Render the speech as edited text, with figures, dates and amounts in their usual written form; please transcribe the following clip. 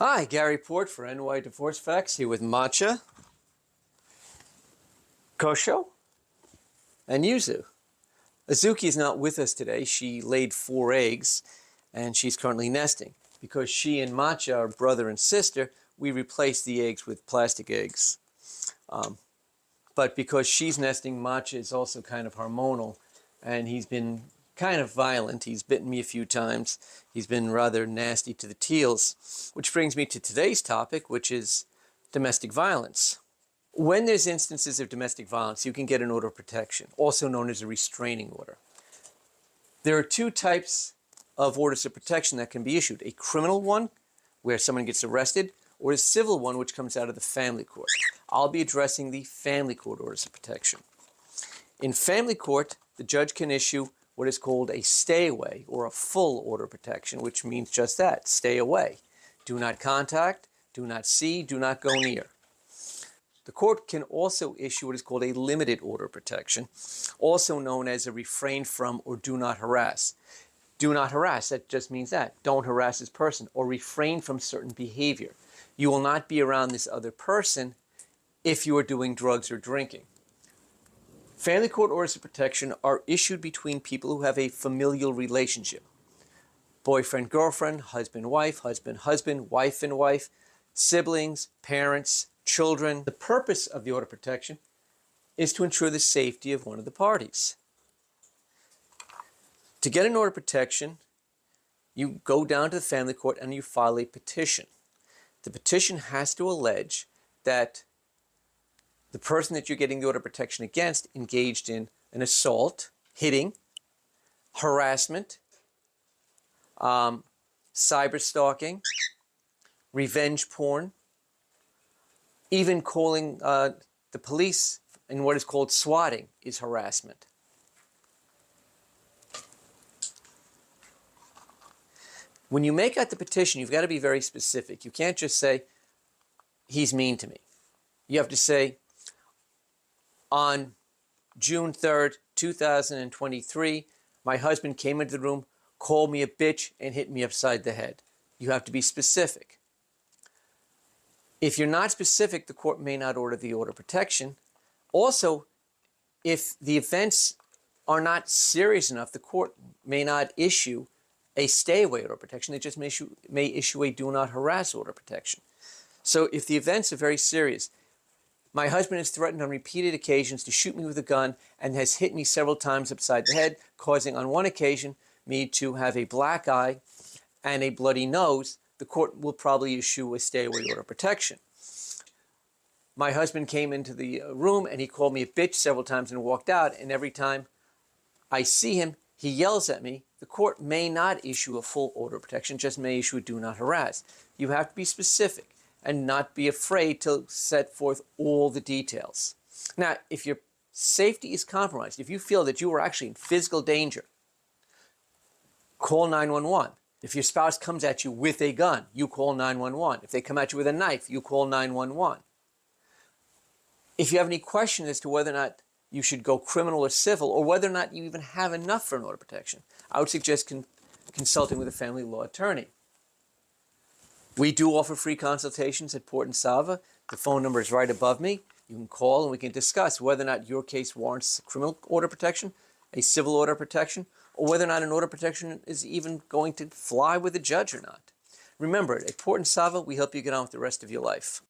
Hi, Gary Port for NY Divorce Facts here with Matcha, Kosho, and Yuzu. Azuki is not with us today. She laid 4 eggs and she's currently nesting. Because she and Matcha are brother and sister, we replaced the eggs with plastic eggs. But because she's nesting, Matcha is also kind of hormonal and he's been kind of violent. He's bitten me a few times. He's been rather nasty to the teals, which brings me to today's topic, which is domestic violence. When there's instances of domestic violence, you can get an order of protection, also known as a restraining order. There are 2 types of orders of protection that can be issued: a criminal one, where someone gets arrested, or a civil one, which comes out of the family court. I'll be addressing the family court orders of protection. In family court, the judge can issue what is called a stay away or a full order of protection, which means just that: stay away. Do not contact, do not see, do not go near. The court can also issue what is called a limited order of protection, also known as a refrain from or do not harass. Do not harass, that just means that. Don't harass this person, or refrain from certain behavior. You will not be around this other person if you are doing drugs or drinking. Family court orders of protection are issued between people who have a familial relationship. Boyfriend, girlfriend, husband, wife, wife and wife, siblings, parents, children. The purpose of the order of protection is to ensure the safety of one of the parties. To get an order of protection, you go down to the family court and you file a petition. The petition has to allege that the person that you're getting the order of protection against engaged in an assault, hitting, harassment, cyber stalking, revenge porn, even calling the police in what is called swatting is harassment. When you make out the petition, you've got to be very specific. You can't just say, he's mean to me. You have to say, on June 3rd, 2023, my husband came into the room, called me a bitch, and hit me upside the head. You have to be specific. If you're not specific, the court may not order the order of protection. Also, if the events are not serious enough, the court may not issue a stay-away order of protection. They just may issue a do not harass order of protection. So if the events are very serious, my husband has threatened on repeated occasions to shoot me with a gun and has hit me several times upside the head, causing on one occasion me to have a black eye and a bloody nose, the court will probably issue a stay-away order of protection. My husband came into the room and he called me a bitch several times and walked out, and every time I see him, he yells at me. The court may not issue a full order of protection, just may issue a do not harass. You have to be specific and not be afraid to set forth all the details. Now, if your safety is compromised, if you feel that you are actually in physical danger, call 911. If your spouse comes at you with a gun, you call 911. If they come at you with a knife, you call 911. If you have any question as to whether or not you should go criminal or civil, or whether or not you even have enough for an order of protection, I would suggest consulting with a family law attorney. We do offer free consultations at Port and Sava. The phone number is right above me. You can call and we can discuss whether or not your case warrants criminal order of protection, a civil order of protection, or whether or not an order of protection is even going to fly with the judge or not. Remember, at Port and Sava, we help you get on with the rest of your life.